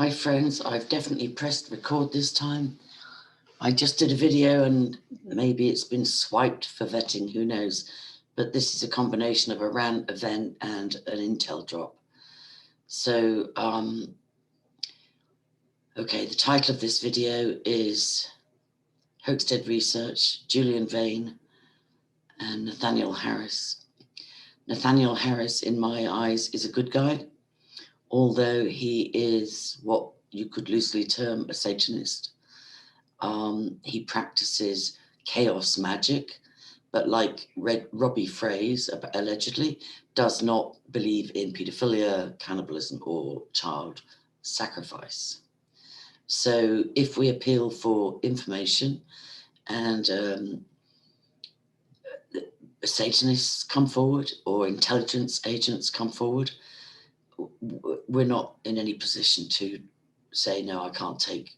Hi friends, I've definitely pressed record this time. I just did a video and maybe it's been swiped for vetting, who knows. But this is a combination of a rant event and an intel drop. So, okay, the title of this video is HOAXTEAD Research, Julian VAYNE and Nathaniel Harris. Nathaniel Harris, in my eyes, is a good guy, although he is what you could loosely term a Satanist. He practices chaos magic, but like Robbie Fraze, allegedly, does not believe in paedophilia, cannibalism, or child sacrifice. So if we appeal for information and Satanists come forward or intelligence agents come forward, we're not in any position to say, no, I can't take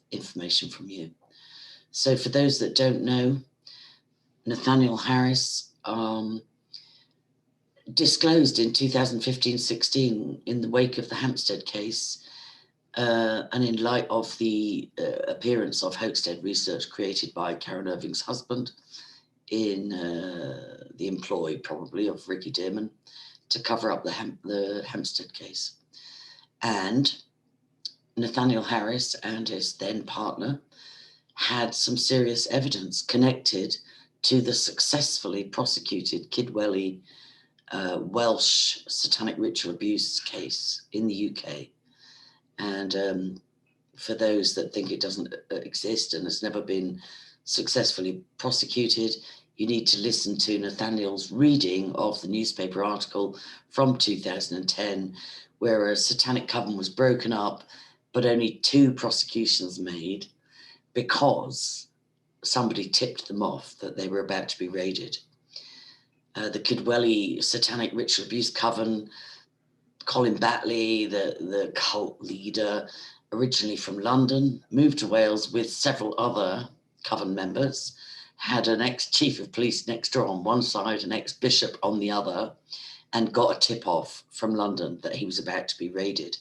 information from you. So for those that don't know, Nathaniel Harris disclosed in 2015-16 in the wake of the Hampstead case and in light of the appearance of HOAXTEAD research created by Karen Irving's husband in the employ probably of Ricky Dearman to cover up the Hampstead case. And Nathaniel Harris and his then partner had some serious evidence connected to the successfully prosecuted Kidwelly Welsh satanic ritual abuse case in the UK. And for those that think it doesn't exist and has never been successfully prosecuted, you need to listen to Nathaniel's reading of the newspaper article from 2010, where a satanic coven was broken up, but only 2 prosecutions made because somebody tipped them off that they were about to be raided. The Kidwelly satanic ritual abuse coven, Colin Batley, the cult leader, originally from London, moved to Wales with several other coven members, had an ex-chief of police next door on one side, an ex-bishop on the other, and got a tip-off from London that he was about to be raided.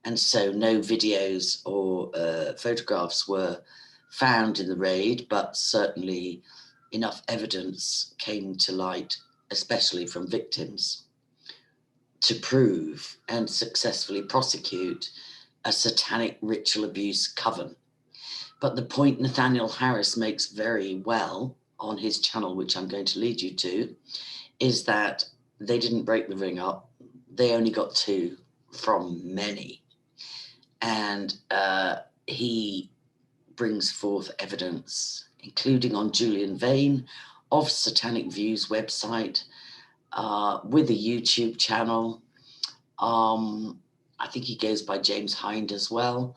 And so no videos or photographs were found in the raid, but certainly enough evidence came to light, especially from victims, to prove and successfully prosecute a satanic ritual abuse coven. But the point Nathaniel Harris makes very well on his channel, which I'm going to lead you to, is that they didn't break the ring up. They only got 2 from many. And he brings forth evidence, including on Julian VAYNE of Satanic Views website, with a YouTube channel. I think he goes by James Hind as well,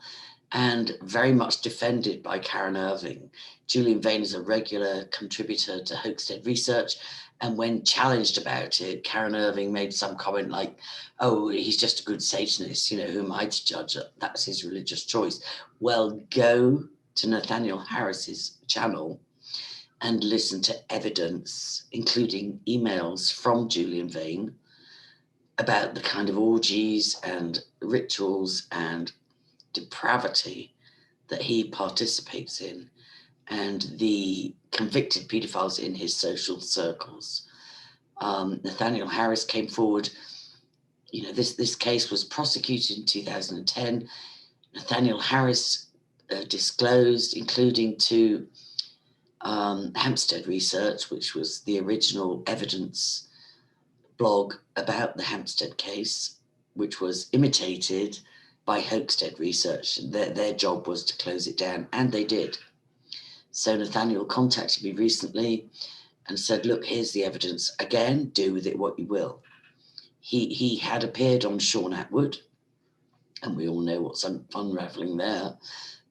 and very much defended by Karen Irving. Julian VAYNE is a regular contributor to HOAXTEAD research, and when challenged about it, Karen Irving made some comment like, oh, he's just a good Satanist, you know, who am I to judge? That's his religious choice. Well, go to Nathaniel Harris's channel and listen to evidence, including emails from Julian VAYNE about the kind of orgies and rituals and depravity that he participates in and the convicted paedophiles in his social circles. Nathaniel Harris came forward, you know, this case was prosecuted in 2010. Nathaniel Harris disclosed, including to Hampstead Research, which was the original evidence blog about the Hampstead case, which was imitated by HOAXTEAD Research. Their job was to close it down, and they did. So Nathaniel contacted me recently and said, look, here's the evidence. Again, do with it what you will. He had appeared on Sean Atwood, and we all know what's unraveling there.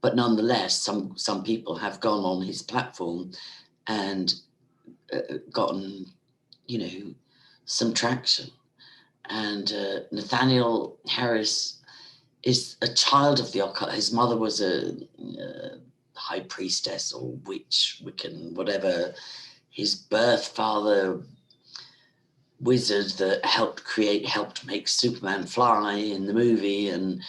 But nonetheless, some people have gone on his platform and gotten, you know, some traction. And Nathaniel Harris is a child of the occult. His mother was a high priestess or witch, Wiccan, whatever. His birth father, wizard that helped make Superman fly in the movie, and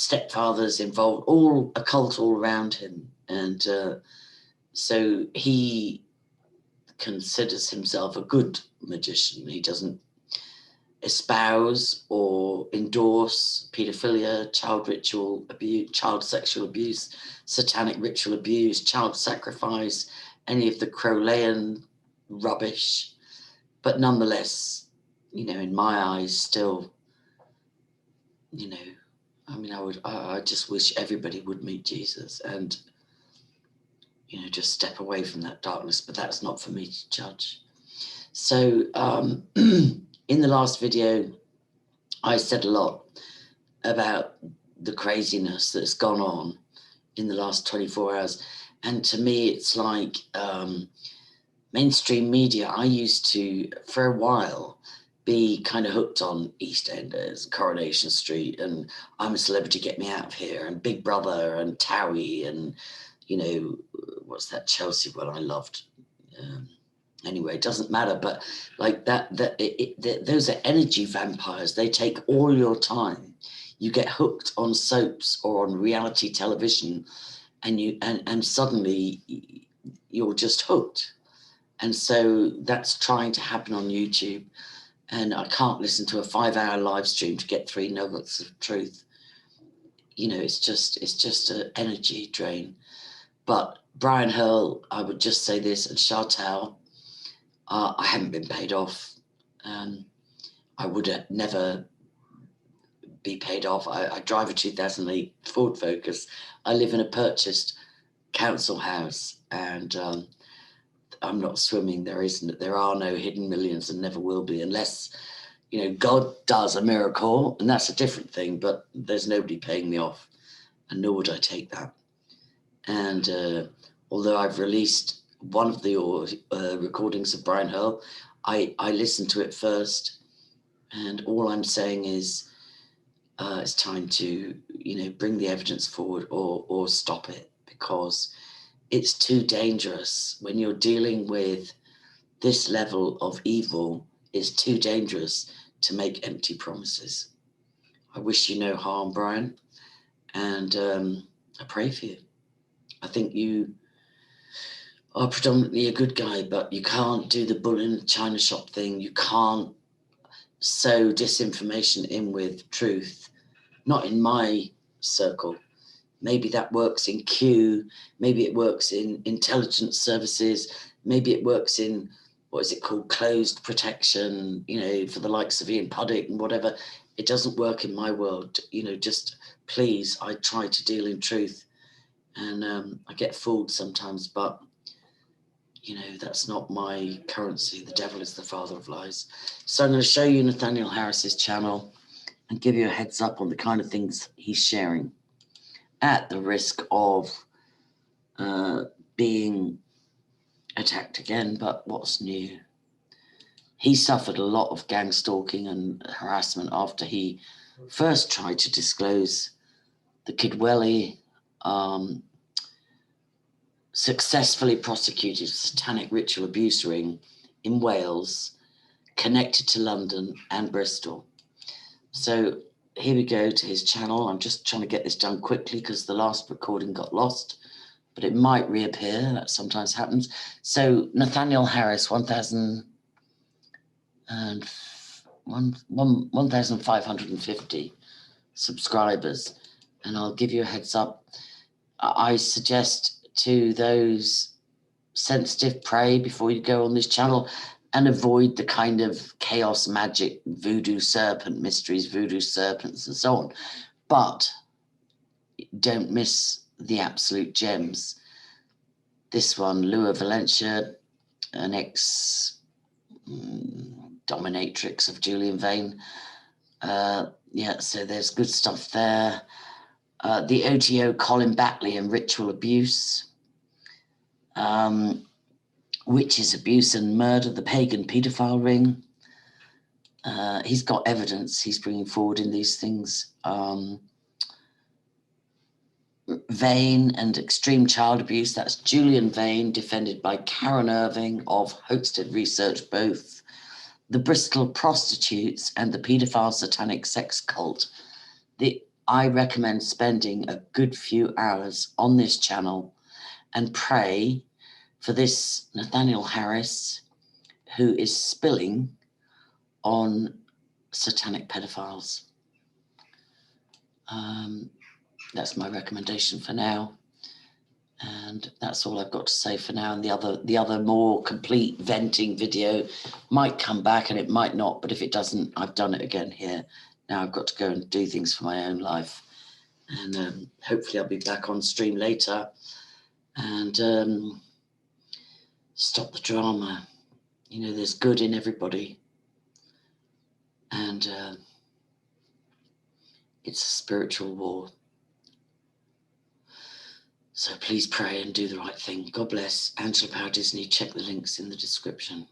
stepfathers involved, all occult all around him. And so he considers himself a good magician. He doesn't espouse or endorse paedophilia, child ritual abuse, child sexual abuse, satanic ritual abuse, child sacrifice, any of the Crowleyan rubbish. But nonetheless, you know, in my eyes, still, you know, I mean, I just wish everybody would meet Jesus and, you know, just step away from that darkness, but that's not for me to judge. So in the last video, I said a lot about the craziness that's gone on in the last 24 hours. And to me, it's like mainstream media. I used to, for a while, be kind of hooked on EastEnders, Coronation Street, and I'm a Celebrity, Get Me Out of Here, and Big Brother, and Towie, and, you know, what's that Chelsea one I loved? Anyway, it doesn't matter, but like those are energy vampires. They take all your time. You get hooked on soaps or on reality television, and suddenly you're just hooked. And so that's trying to happen on YouTube. And I can't listen to a 5-hour live stream to get 3 nuggets of truth. You know, it's just an energy drain. But Brian Hurl, I would just say this, and Chantal, I haven't been paid off. I would never be paid off. I drive a 2008 Ford Focus. I live in a purchased council house, and I'm not swimming. There are no hidden millions, and never will be, unless, you know, God does a miracle, and that's a different thing. But there's nobody paying me off, and nor would I take that. And although I've released one of the recordings of Brian Hurl, I listened to it first, and all I'm saying is it's time to, you know, bring the evidence forward or stop it, because it's too dangerous. When you're dealing with this level of evil, it's too dangerous to make empty promises. I wish you no harm, Brian, and I pray for you. I think you are predominantly a good guy, but you can't do the bull in the china shop thing. You can't sow disinformation in with truth. Not in my circle. Maybe that works in Q. Maybe it works in intelligence services. Maybe it works in, what is it called, closed protection, you know, for the likes of Ian Puddick and whatever. It doesn't work in my world. You know, just please, I try to deal in truth. And I get fooled sometimes, but you know, that's not my currency. The devil is the father of lies. So I'm going to show you Nathaniel Harris's channel and give you a heads up on the kind of things he's sharing, at the risk of being attacked again. But what's new? He suffered a lot of gang stalking and harassment after he first tried to disclose the Kidwelly successfully prosecuted satanic ritual abuse ring in Wales, connected to London and Bristol. So here we go to his channel. I'm just trying to get this done quickly because the last recording got lost, but it might reappear. That sometimes happens. So Nathaniel Harris, 1,550 subscribers. And I'll give you a heads up. I suggest to those sensitive, pray before you go on this channel and avoid the kind of chaos magic, voodoo serpent mysteries, voodoo serpents and so on. But don't miss the absolute gems. This one, Lua Valencia, an ex-dominatrix of Julian VAYNE. Yeah, so there's good stuff there. The OTO Colin Batley and ritual abuse, witches abuse and murder, the pagan paedophile ring. He's got evidence he's bringing forward in these things. VAYNE and extreme child abuse, that's Julian VAYNE, defended by Karen Irving of HOAXTEAD Research, both. The Bristol prostitutes and the paedophile satanic sex cult. I recommend spending a good few hours on this channel and pray for this Nathaniel Harris, who is spilling on satanic pedophiles. That's my recommendation for now. And that's all I've got to say for now. And the other more complete venting video might come back and it might not, but if it doesn't, I've done it again here. Now I've got to go and do things for my own life. And hopefully I'll be back on stream later and stop the drama. You know, there's good in everybody. And it's a spiritual war. So please pray and do the right thing. God bless. Angela Power Disney. Check the links in the description.